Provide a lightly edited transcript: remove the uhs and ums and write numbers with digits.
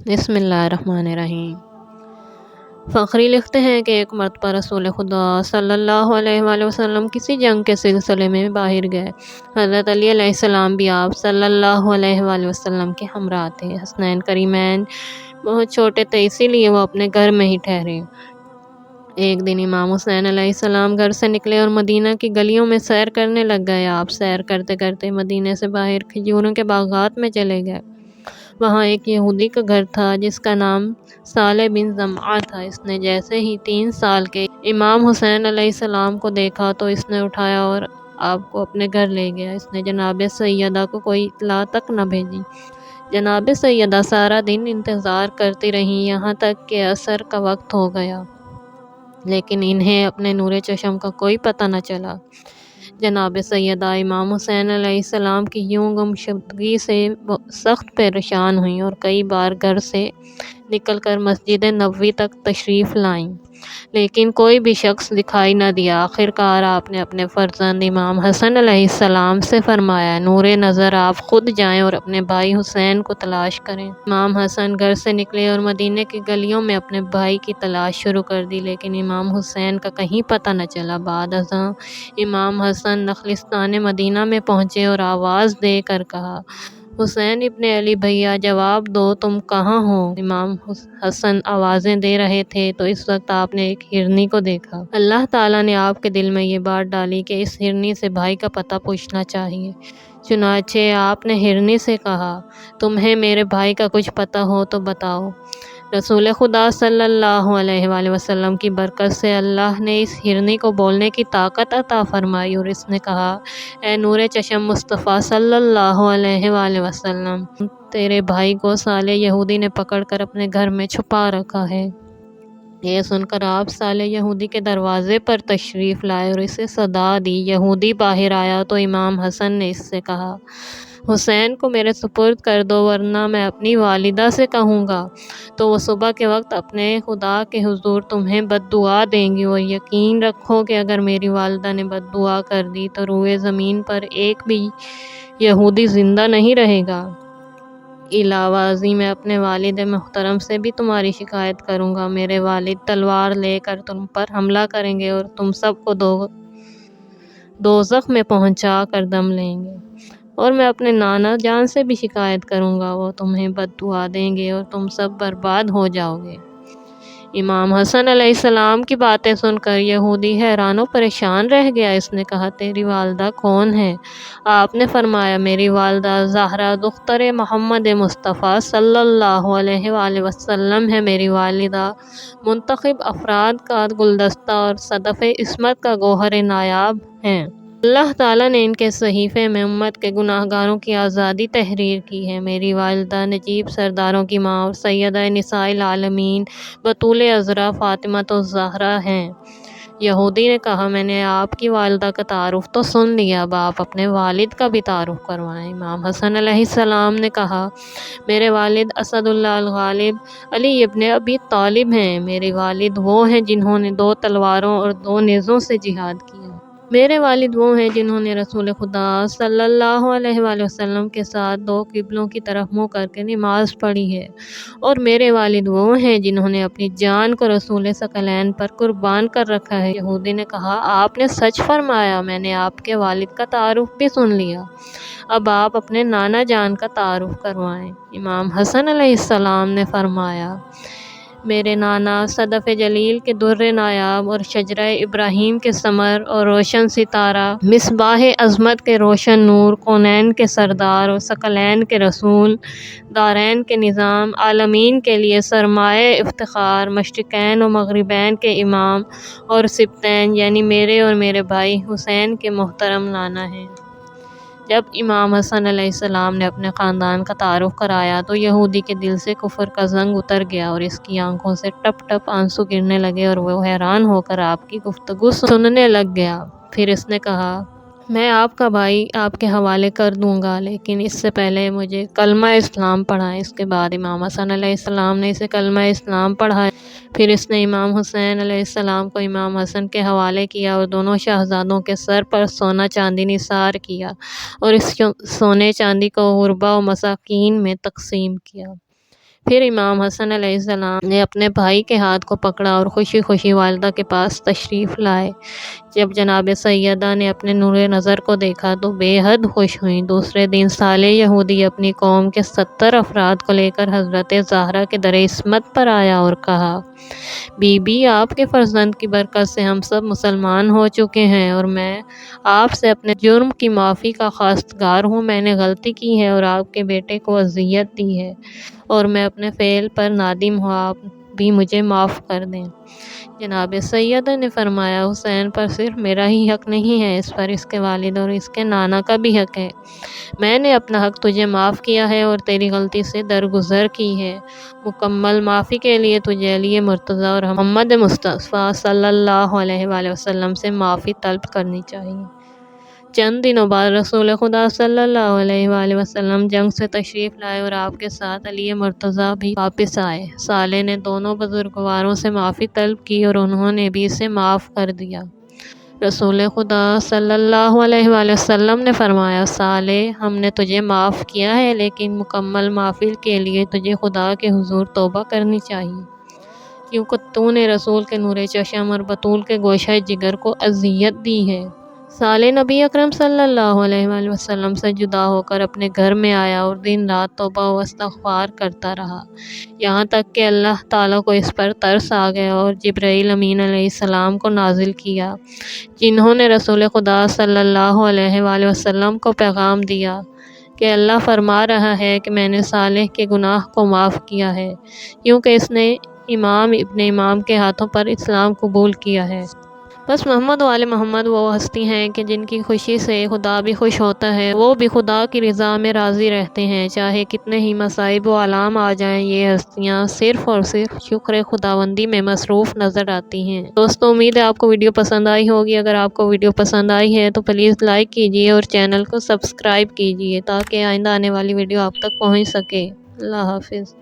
بسم اللہ الرحمن الرحیم۔ فخری لکھتے ہیں کہ ایک مرتبہ رسول خدا صلی اللہ علیہ وآلہ وسلم کسی جنگ کے سلسلے میں باہر گئے۔ حضرت علی علیہ السلام بھی آپ صلی اللہ علیہ وآلہ وسلم کے ہمراہ تھے۔ حسنین کریمین بہت چھوٹے تھے، اسی لیے وہ اپنے گھر میں ہی ٹھہرے۔ ایک دن امام حسین علیہ السلام گھر سے نکلے اور مدینہ کی گلیوں میں سیر کرنے لگ گئے۔ آپ سیر کرتے کرتے مدینے سے باہر کھجوروں کے باغات میں چلے گئے۔ وہاں ایک یہودی کا گھر تھا جس کا نام صالح بن زمعہ تھا۔ اس نے جیسے ہی 3 سال کے امام حسین علیہ السلام کو دیکھا تو اس نے اٹھایا اور آپ کو اپنے گھر لے گیا۔ اس نے جناب سیدہ کو کوئی اطلاع تک نہ بھیجی۔ جناب سیدہ سارا دن انتظار کرتی رہیں، یہاں تک کہ عصر کا وقت ہو گیا، لیکن انہیں اپنے نور چشم کا کوئی پتہ نہ چلا۔ جناب سیدہ امام حسین علیہ السلام کی یوں گمشدگی سے سخت پریشان ہوئیں اور کئی بار گھر سے نکل کر مسجد نبوی تک تشریف لائیں، لیکن کوئی بھی شخص دکھائی نہ دیا۔ آخر کار آپ نے اپنے فرزند امام حسن علیہ السلام سے فرمایا، نور نظر آپ خود جائیں اور اپنے بھائی حسین کو تلاش کریں۔ امام حسن گھر سے نکلے اور مدینے کی گلیوں میں اپنے بھائی کی تلاش شروع کر دی، لیکن امام حسین کا کہیں پتہ نہ چلا۔ بعد ازاں امام حسن نخلستان مدینہ میں پہنچے اور آواز دے کر کہا، حسین ابن علی بھیا جواب دو، تم کہاں ہو؟ امام حسن آوازیں دے رہے تھے تو اس وقت آپ نے ایک ہرنی کو دیکھا۔ اللہ تعالیٰ نے آپ کے دل میں یہ بات ڈالی کہ اس ہرنی سے بھائی کا پتہ پوچھنا چاہیے۔ چنانچہ آپ نے ہرنی سے کہا، تمہیں میرے بھائی کا کچھ پتہ ہو تو بتاؤ۔ رسول خدا صلی اللہ علیہ وآلہ وسلم کی برکت سے اللہ نے اس ہرنی کو بولنے کی طاقت عطا فرمائی اور اس نے کہا، اے نور چشم مصطفیٰ صلی اللہ علیہ وآلہ وسلم، تیرے بھائی کو صالح یہودی نے پکڑ کر اپنے گھر میں چھپا رکھا ہے۔ یہ سن کر آپ صالح یہودی کے دروازے پر تشریف لائے اور اسے صدا دی۔ یہودی باہر آیا تو امام حسن نے اس سے کہا، حسین کو میرے سپرد کر دو ورنہ میں اپنی والدہ سے کہوں گا تو وہ صبح کے وقت اپنے خدا کے حضور تمہیں بد دعا دیں گی، اور یقین رکھو کہ اگر میری والدہ نے بد دعا کر دی تو روئے زمین پر ایک بھی یہودی زندہ نہیں رہے گا۔ علاوہ ازیں میں اپنے والد محترم سے بھی تمہاری شکایت کروں گا۔ میرے والد تلوار لے کر تم پر حملہ کریں گے اور تم سب کو دوزخ میں پہنچا کر دم لیں گے، اور میں اپنے نانا جان سے بھی شکایت کروں گا، وہ تمہیں بد دعا دیں گے اور تم سب برباد ہو جاؤ گے۔ امام حسن علیہ السلام کی باتیں سن کر یہودی حیران و پریشان رہ گیا۔ اس نے کہا، تیری والدہ کون ہے؟ آپ نے فرمایا، میری والدہ زہرا دختر محمد مصطفیٰ صلی اللہ علیہ وآلہ وسلم ہے۔ میری والدہ منتخب افراد کا گلدستہ اور صدف عصمت کا گوہر نایاب ہیں۔ اللہ تعالیٰ نے ان کے صحیفے میں امت کے گناہ گاروں کی آزادی تحریر کی ہے۔ میری والدہ نجیب سرداروں کی ماں اور سیدہ نساء العالمین بطول عذرا فاطمۃ الزہرا ہیں۔ یہودی نے کہا، میں نے آپ کی والدہ کا تعارف تو سن لیا، اب آپ اپنے والد کا بھی تعارف کروائیں۔ امام حسن علیہ السلام نے کہا، میرے والد اسد اللہ الغالب علی ابن ابی طالب ہیں۔ میرے والد وہ ہیں جنہوں نے 2 تلواروں اور 2 نیزوں سے جہاد کیا۔ میرے والد وہ ہیں جنہوں نے رسول خدا صلی اللہ علیہ وآلہ وسلم کے ساتھ 2 قبلوں کی طرف منہ کر کے نماز پڑھی ہے، اور میرے والد وہ ہیں جنہوں نے اپنی جان کو رسول ثقلین پر قربان کر رکھا ہے۔ یہودی نے کہا، آپ نے سچ فرمایا، میں نے آپ کے والد کا تعارف بھی سن لیا، اب آپ اپنے نانا جان کا تعارف کروائیں۔ امام حسن علیہ السلام نے فرمایا، میرے نانا صدف جلیل کے در نایاب اور شجرہ ابراہیم کے ثمر اور روشن ستارہ، مصباح عظمت کے روشن نور، کونین کے سردار اور ثقلین کے رسول، دارین کے نظام، عالمین کے لیے سرمایہ افتخار، مشرقین و مغربین کے امام اور سبتین یعنی میرے اور میرے بھائی حسین کے محترم نانا ہیں۔ جب امام حسن علیہ السلام نے اپنے خاندان کا تعارف کرایا تو یہودی کے دل سے کفر کا زنگ اتر گیا اور اس کی آنکھوں سے ٹپ ٹپ آنسو گرنے لگے اور وہ حیران ہو کر آپ کی گفتگو سننے لگ گیا۔ پھر اس نے کہا، میں آپ کا بھائی آپ کے حوالے کر دوں گا، لیکن اس سے پہلے مجھے کلمہ اسلام پڑھائیں۔ اس کے بعد امام حسن علیہ السلام نے اسے کلمہ اسلام پڑھایا۔ پھر اس نے امام حسین علیہ السلام کو امام حسن کے حوالے کیا اور دونوں شہزادوں کے سر پر سونا چاندی نثار کیا اور اس سونے چاندی کو غربا و مساکین میں تقسیم کیا۔ پھر امام حسن علیہ السلام نے اپنے بھائی کے ہاتھ کو پکڑا اور خوشی خوشی والدہ کے پاس تشریف لائے۔ جب جناب سیدہ نے اپنے نور نظر کو دیکھا تو بے حد خوش ہوئیں۔ دوسرے دن صالح یہودی اپنی قوم کے 70 افراد کو لے کر حضرت زہرا کے در عصمت پر آیا اور کہا، بی بی، آپ کے فرزند کی برکت سے ہم سب مسلمان ہو چکے ہیں اور میں آپ سے اپنے جرم کی معافی کا خواستگار ہوں۔ میں نے غلطی کی ہے اور آپ کے بیٹے کو اذیت دی ہے اور میں اپنے فعل پر نادم ہوں، آپ بھی مجھے معاف کر دیں۔ جناب سیدہ نے فرمایا، حسین پر صرف میرا ہی حق نہیں ہے، اس پر اس کے والد اور اس کے نانا کا بھی حق ہے۔ میں نے اپنا حق تجھے معاف کیا ہے اور تیری غلطی سے درگزر کی ہے۔ مکمل معافی کے لیے تجھے علی مرتضیٰ اور محمد مصطفیٰ صلی اللہ علیہ وآلہ وسلم سے معافی طلب کرنی چاہیے۔ چند دنوں بعد رسول خدا صلی اللہ علیہ وآلہ وسلم جنگ سے تشریف لائے اور آپ کے ساتھ علی مرتضیٰ بھی واپس آئے۔ صالح نے دونوں بزرگواروں سے معافی طلب کی اور انہوں نے بھی اسے معاف کر دیا۔ رسول خدا صلی اللہ علیہ وآلہ وسلم نے فرمایا، صالح، ہم نے تجھے معاف کیا ہے، لیکن مکمل معافی کے لیے تجھے خدا کے حضور توبہ کرنی چاہیے، کیونکہ تو نے رسول کے نور چشم اور بطول کے گوشہ جگر کو اذیت دی ہے۔ صالح نبی اکرم صلی اللہ علیہ وآلہ وسلم سے جدا ہو کر اپنے گھر میں آیا اور دن رات توبہ و استغفار کرتا رہا، یہاں تک کہ اللہ تعالیٰ کو اس پر ترس آ گیا اور جبرائیل امین علیہ السلام کو نازل کیا، جنہوں نے رسول خدا صلی اللہ علیہ وآلہ وسلم کو پیغام دیا کہ اللہ فرما رہا ہے کہ میں نے صالح کے گناہ کو معاف کیا ہے، کیونکہ اس نے امام ابن امام کے ہاتھوں پر اسلام قبول کیا ہے۔ بس محمد و آل محمد وہ ہستی ہیں کہ جن کی خوشی سے خدا بھی خوش ہوتا ہے، وہ بھی خدا کی رضا میں راضی رہتے ہیں، چاہے کتنے ہی مصائب و آلام آ جائیں۔ یہ ہستیاں صرف اور صرف شکر خداوندی میں مصروف نظر آتی ہیں۔ دوستو، امید ہے آپ کو ویڈیو پسند آئی ہوگی۔ اگر آپ کو ویڈیو پسند آئی ہے تو پلیز لائک کیجیے اور چینل کو سبسکرائب کیجیے تاکہ آئندہ آنے والی ویڈیو آپ تک پہنچ سکے۔ اللہ حافظ۔